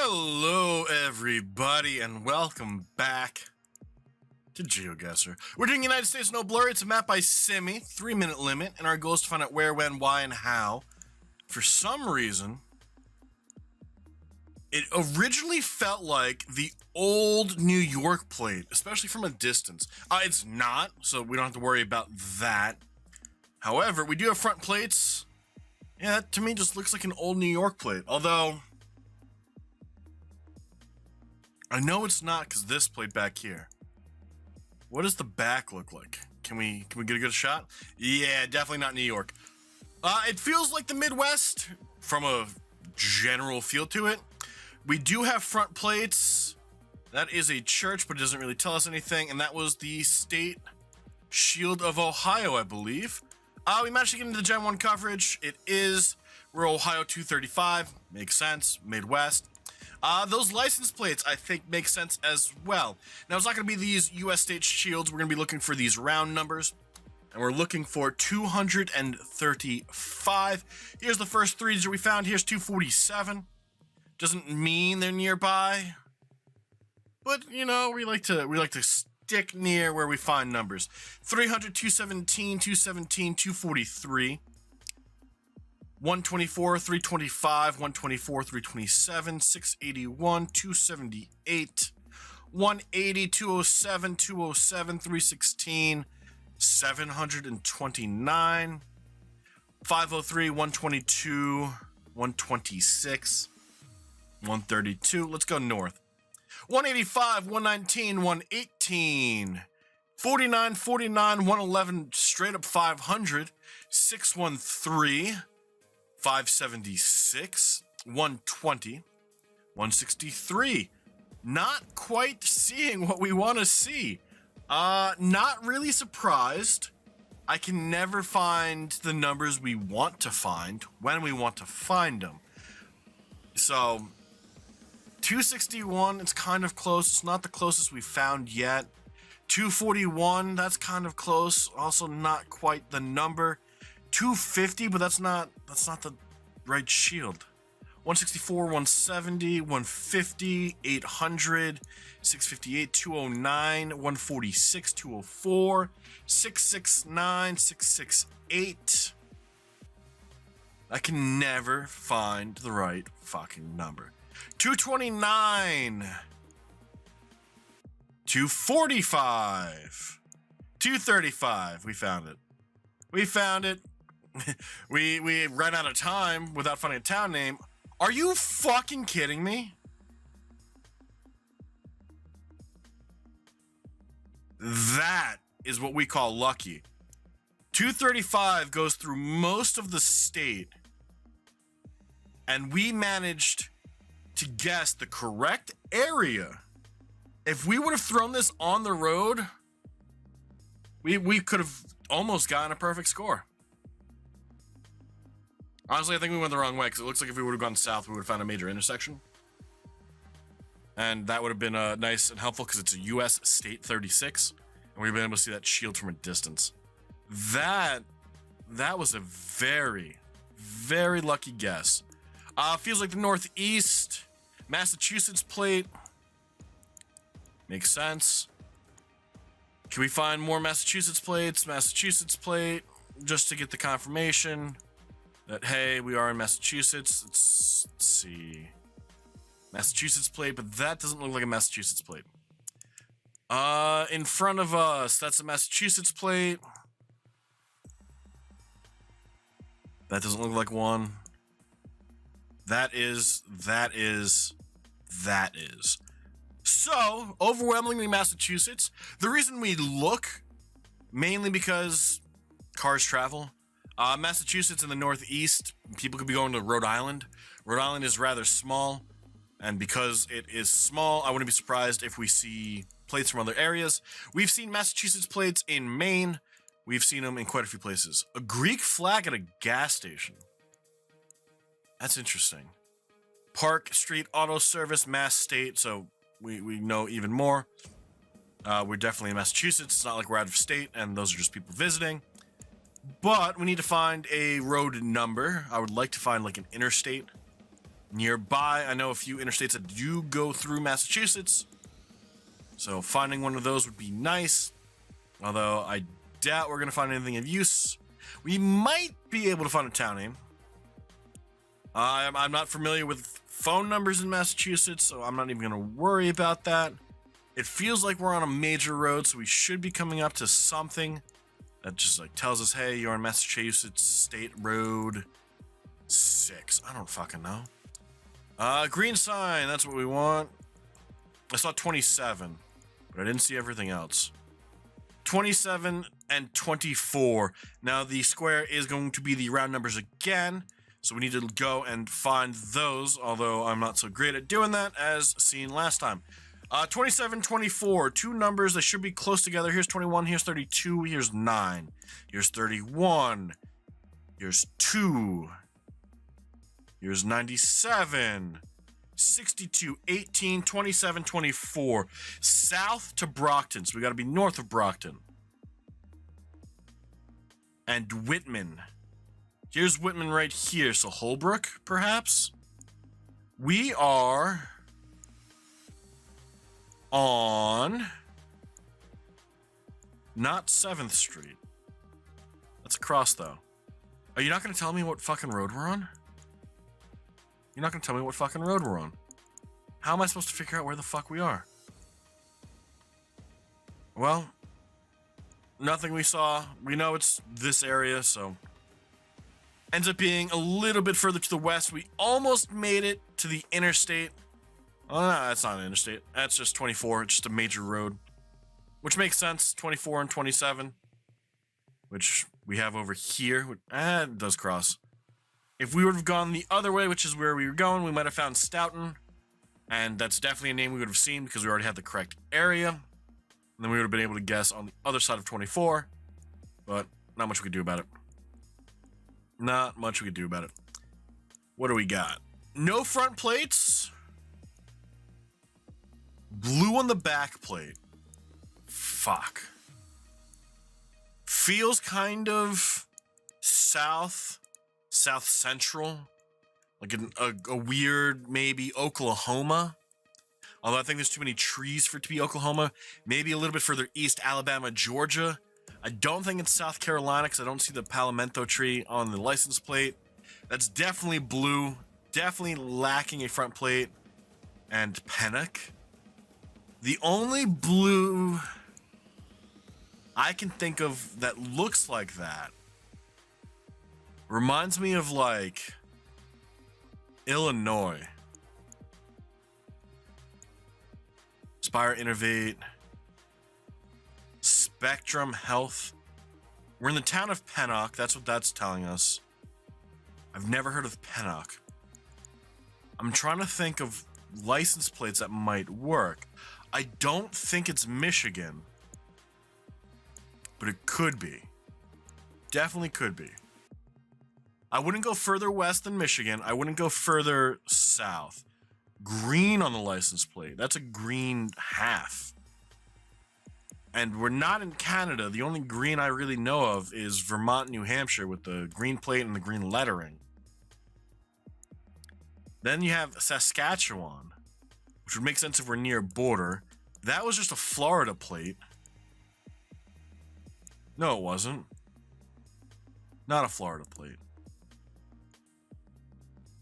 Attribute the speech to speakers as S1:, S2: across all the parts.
S1: Hello, everybody, and welcome back to Geoguessr. We're doing United States No Blur. It's a map by Simi, 3-minute limit, and our goal is to find out where, when, why, and how. For some reason, it originally felt like the old New York plate, especially from a distance. It's not, so we don't have to worry about that. However, we do have front plates. Yeah, that to me just looks like an old New York plate, although I know it's not because this plate back here. What does the back look like? Can we get a good shot? Yeah, definitely not New York. It feels like the Midwest from a general feel to it. We do have front plates. That is a church, but it doesn't really tell us anything. And that was the State Shield of Ohio, I believe. We managed to get into the Gen 1 coverage. We're Ohio 235. Makes sense. Midwest. Those license plates, I think, make sense as well. Now, it's not going to be these U.S. state shields. We're going to be looking for these round numbers. And we're looking for 235. Here's the first three digit we found. Here's 247. Doesn't mean they're nearby. But, you know, we like to stick near where we find numbers. 300, 217, 217, 243. 124, 325, 124, 327, 681, 278, 180, 207, 207, 316, 729, 503, 122, 126, 132. Let's go north. 185, 119, 118, 49, 49, 111, straight up 500, 613, 576, 120, 163. Not quite seeing what we want to see. Not really surprised. I can never find the numbers we want to find when we want to find them. So, 261, it's kind of close. It's not the closest we've found yet. 241, that's kind of close. Also not quite the number. 250, but that's not the right shield. 164, 170, 150, 800, 658, 209, 146, 204, 669, 668. I can never find the right fucking number. 229, 245, 235. We found it. We found it. we ran out of time without finding a town name. Are you fucking kidding me? That is what we call lucky. 235 goes through most of the state, and we managed to guess the correct area. If we would have thrown this on the road, we could have almost gotten a perfect score. Honestly, I think we went the wrong way, because it looks like if we would have gone south, we would have found a major intersection. And that would have been nice and helpful, because it's a U.S. State 36, and we've been able to see that shield from a distance. That was a very, very lucky guess. Feels like the Northeast, Massachusetts plate. Makes sense. Can we find more Massachusetts plates? Massachusetts plate, just to get the confirmation that, hey, we are in Massachusetts. Let's see. Massachusetts plate, but that doesn't look like a Massachusetts plate. In front of us, that's a Massachusetts plate. That doesn't look like one. That is. So, overwhelmingly Massachusetts. The reason we look, mainly because cars travel. Massachusetts in the Northeast, people could be going to Rhode Island. Rhode Island is rather small, and because it is small, I wouldn't be surprised if we see plates from other areas. We've seen Massachusetts plates in Maine. We've seen them in quite a few places. A Greek flag at a gas station. That's interesting. Park Street Auto Service, Mass State, so we know even more. We're definitely in Massachusetts. It's not like we're out of state, and those are just people visiting. But we need to find a road number. I would like to find like an interstate nearby. I know a few interstates that do go through Massachusetts, so finding one of those would be nice. Although I doubt we're going to find anything of use. We might be able to find a town name. I'm not familiar with phone numbers in Massachusetts, so I'm not even going to worry about that. It feels like we're on a major road, so we should be coming up to something that just like tells us, hey, you're on Massachusetts State Road 6. I don't fucking know. Green sign, that's what we want. I saw 27, but I didn't see everything else. 27 and 24. Now the square is going to be the round numbers again, so we need to go and find those, although I'm not so great at doing that as seen last time. 27, 24, two numbers that should be close together. Here's 21, here's 32, here's 9. Here's 31, here's 2, here's 97, 62, 18, 27, 24. South to Brockton, so we gotta be north of Brockton. And Whitman. Here's Whitman right here, so Holbrook, perhaps? We are on not 7th Street. That's across, though. Are you not going to tell me what fucking road we're on? You're not going to tell me what fucking road we're on. How am I supposed to figure out where the fuck we are? Well, nothing we saw. We know it's this area, so... Ends up being a little bit further to the west. We almost made it to the interstate. Oh, no, that's not an interstate. That's just 24. It's just a major road. Which makes sense. 24 and 27. Which we have over here. It does cross. If we would have gone the other way, which is where we were going, we might have found Stoughton. And that's definitely a name we would have seen because we already had the correct area. And then we would have been able to guess on the other side of 24. But not much we could do about it. Not much we could do about it. What do we got? No front plates. Blue on the back plate. Fuck. Feels kind of south central. Like a weird, maybe Oklahoma. Although I think there's too many trees for it to be Oklahoma. Maybe a little bit further east, Alabama, Georgia. I don't think it's South Carolina because I don't see the Palmetto tree on the license plate. That's definitely blue. Definitely lacking a front plate. And Pennock. The only blue I can think of that looks like that reminds me of like Illinois. Spire Innovate. Spectrum Health. We're in the town of Pennock. That's what that's telling us. I've never heard of Pennock. I'm trying to think of license plates that might work. I don't think it's Michigan. But it could be. Definitely could be. I wouldn't go further west than Michigan. I wouldn't go further south. Green on the license plate. That's a green half. And we're not in Canada. The only green I really know of is Vermont, New Hampshire with the green plate and the green lettering. Then you have Saskatchewan, which would make sense if we're near a border. That was just a Florida plate. No, it wasn't. Not a Florida plate.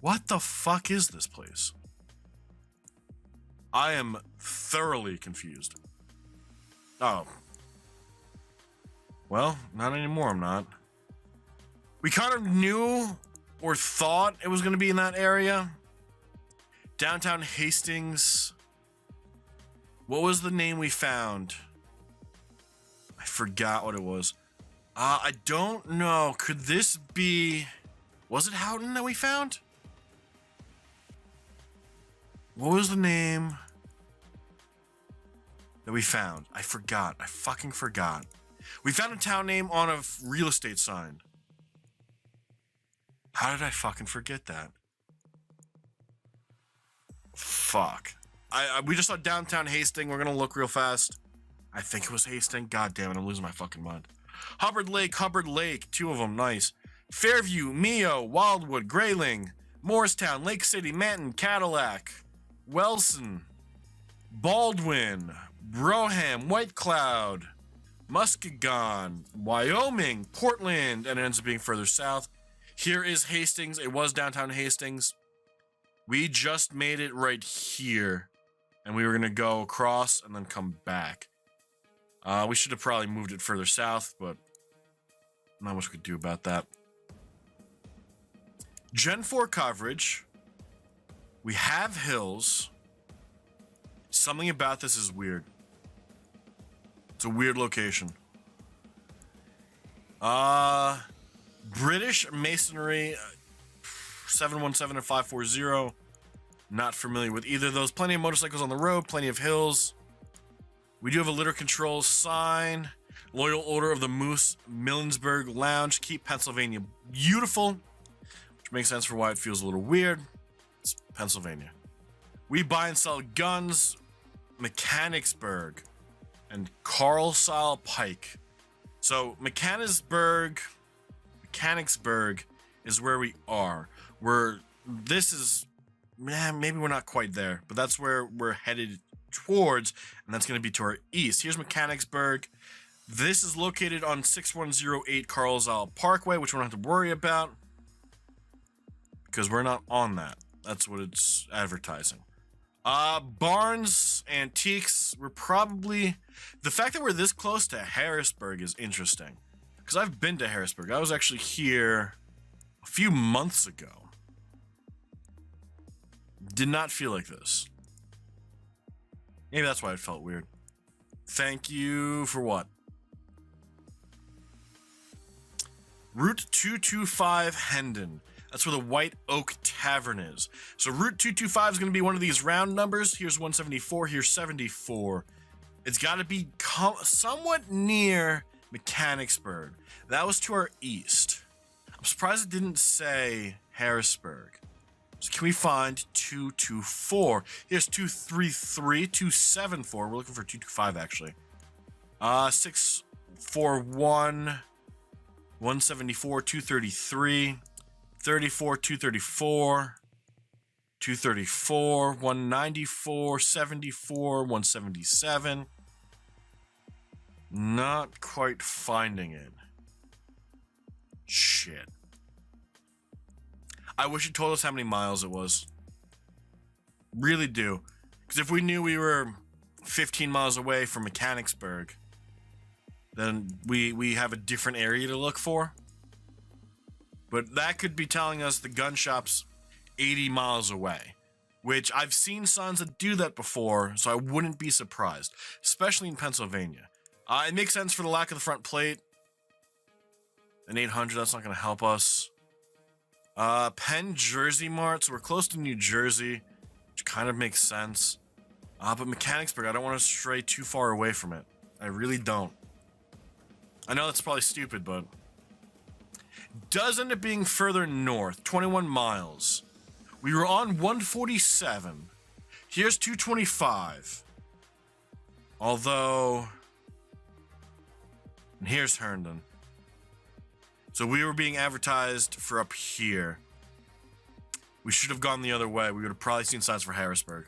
S1: What the fuck is this place? I am thoroughly confused. Oh. Well, not anymore, I'm not. We kind of knew or thought it was going to be in that area. Downtown Hastings. What was the name we found? I forgot what it was. I don't know. Could this be... Was it Houghton that we found? What was the name that we found? I forgot. I fucking forgot. We found a town name on a real estate sign. How did I fucking forget that? Fuck. We just saw downtown Hastings. We're gonna look real fast. I think it was Hastings. God damn it, I'm losing my fucking mind. Hubbard Lake. Two of them, nice. Fairview, Mio, Wildwood, Grayling, Morristown, Lake City, Manton, Cadillac, Wilson, Baldwin, Broham, White Cloud, Muskegon, Wyoming, Portland, and it ends up being further south. Here is Hastings. It was downtown Hastings. We just made it right here, and we were going to go across and then come back. We should have probably moved it further south, but not much we could do about that. Gen 4 coverage. We have hills. Something about this is weird. It's a weird location. British Masonry 717 and 540. Not familiar with either of those. Plenty of motorcycles on the road, plenty of hills. We do have a litter control sign. Loyal Order of the Moose, Millensburg Lounge. Keep Pennsylvania beautiful. Which makes sense for why it feels a little weird. It's Pennsylvania. We buy and sell guns. Mechanicsburg and Carlisle Pike. So Mechanicsburg is where we are. This is, maybe we're not quite there, but that's where we're headed towards, and that's going to be to our east. Here's Mechanicsburg. This is located on 6108 Carlisle Parkway, which we don't have to worry about because we're not on that. That's what it's advertising. Barnes Antiques, we're probably... The fact that we're this close to Harrisburg is interesting. Because I've been to Harrisburg. I was actually here a few months ago. Did not feel like this. Maybe that's why it felt weird. Thank you for what? Route 225 Hendon. That's where the White Oak Tavern is. So Route 225 is going to be one of these round numbers. Here's 174, here's 74. It's got to be somewhat near Mechanicsburg. That was to our east. I'm surprised it didn't say Harrisburg. So can we find 224? Here's 233, 274. We're looking for 225 actually. 641, 174, 233. 34, 234, 234, 194, 74, 177. Not quite finding it. Shit. I wish it told us how many miles it was. Really do. Because if we knew we were 15 miles away from Mechanicsburg, then we have a different area to look for. But that could be telling us the gun shop's 80 miles away, which I've seen signs that do that before, so I wouldn't be surprised, especially in Pennsylvania. It makes sense for the lack of the front plate. An 800, that's not going to help us. Penn Jersey Mart, so we're close to New Jersey, which kind of makes sense. But Mechanicsburg, I don't want to stray too far away from it. I really don't. I know that's probably stupid, but... does end up being further north, 21 miles. We were on 147. Here's 225. Although... and here's Herndon. So we were being advertised for up here. We should have gone the other way. We would have probably seen signs for Harrisburg.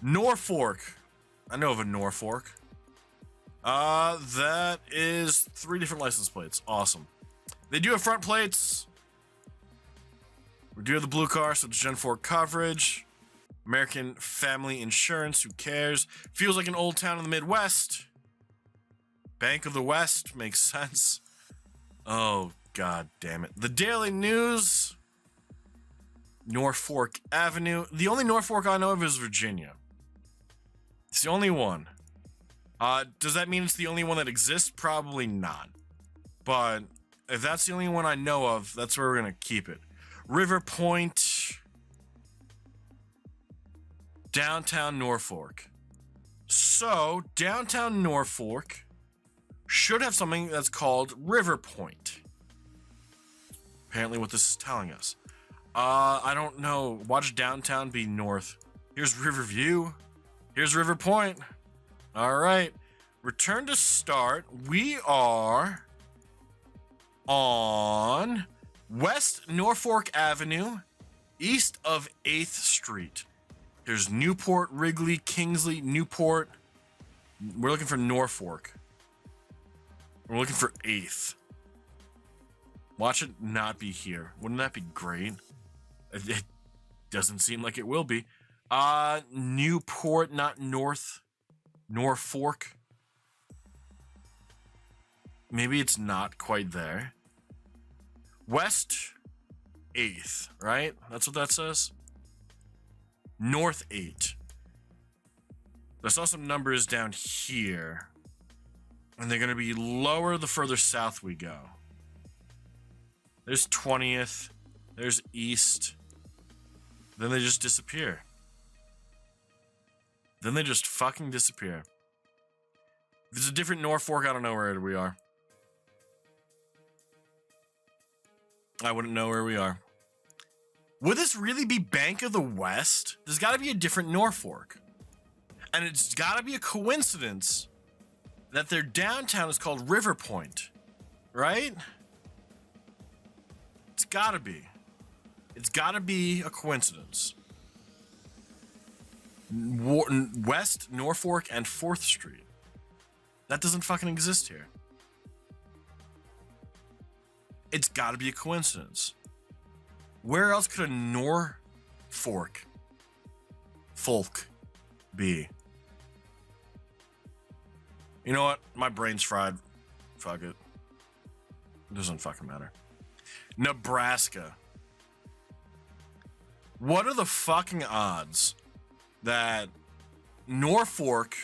S1: Norfolk. I know of a Norfolk. That is 3 different license plates. Awesome. They do have front plates. We do have the blue car, so it's Gen 4 coverage. American Family Insurance, who cares? Feels like an old town in the Midwest. Bank of the West, makes sense. Oh, god damn it. The Daily News. Norfolk Avenue. The only Norfolk I know of is Virginia. It's the only one. Does that mean it's the only one that exists? Probably not. But if that's the only one I know of, that's where we're going to keep it. River Point. Downtown Norfolk. So, downtown Norfolk should have something that's called River Point. Apparently what this is telling us. I don't know. Watch downtown be north. Here's Riverview. Here's River Point. All right. Return to start. We are on West Norfolk Avenue, east of 8th Street. There's Newport, Wrigley, Kingsley, Newport. We're looking for Norfolk. We're looking for 8th. Watch it not be here. Wouldn't that be great? It doesn't seem like it will be. Newport, not Norfolk. Maybe it's not quite there. West 8th, right? That's what that says. North 8. I saw some numbers down here. And they're going to be lower the further south we go. There's 20th. There's east. Then they just disappear. Then they just fucking disappear. If there's a different Norfolk, I don't know where we are. I wouldn't know where we are. Would this really be Bank of the West? There's got to be a different Norfolk. And it's got to be a coincidence that their downtown is called River Point. Right? It's got to be. It's got to be a coincidence. West Norfolk and 4th Street. That doesn't fucking exist here. It's got to be a coincidence. Where else could a Norfolk be? You know what? My brain's fried. Fuck it. It doesn't fucking matter. Nebraska. What are the fucking odds that Norfolk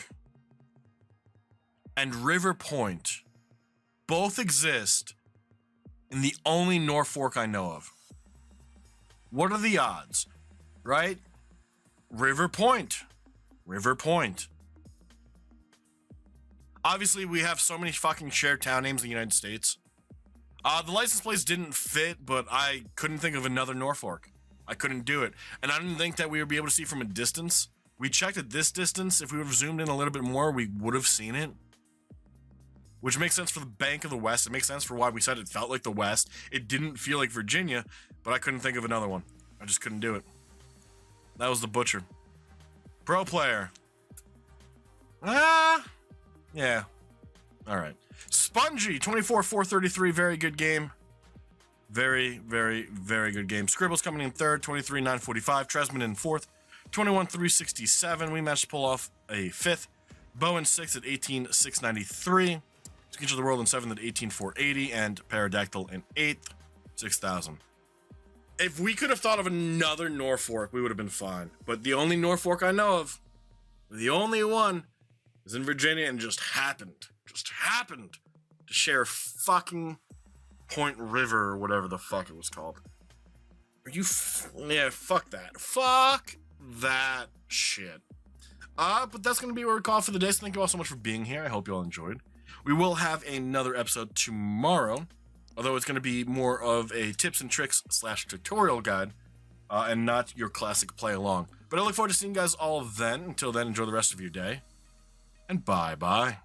S1: and River Point both exist in the only Norfolk I know of? What are the odds? Right? River Point. Obviously, we have so many fucking shared town names in the United States. The license plates didn't fit, but I couldn't think of another Norfolk. I couldn't do it. And I didn't think that we would be able to see from a distance. We checked at this distance. If we would have zoomed in a little bit more, we would have seen it. Which makes sense for the Bank of the West. It makes sense for why we said it felt like the West. It didn't feel like Virginia, but I couldn't think of another one. I just couldn't do it. That was the Butcher. Pro player. Yeah. All right. Spongy, 24-433. Very good game. Very, very, very good game. Scribble's coming in 3rd, 23-945. Tresman in 4th, 21-367. We managed to pull off a 5th. Bow in 6th at 18-693. Sketch of the World in 7th at 18-480. And Pterodactyl in 8th, 6,000. If we could have thought of another Norfolk, we would have been fine. But the only Norfolk I know of, the only one, is in Virginia and just happened to share fucking Point River or whatever the fuck it was called. Are you? Yeah, fuck that. Fuck that shit. But that's gonna be where we call for the day. So thank you all so much for being here. I hope you all enjoyed. We will have another episode tomorrow, although it's gonna be more of a tips and tricks / tutorial guide, and not your classic play along. But I look forward to seeing you guys all then. Until then, enjoy the rest of your day, and bye bye.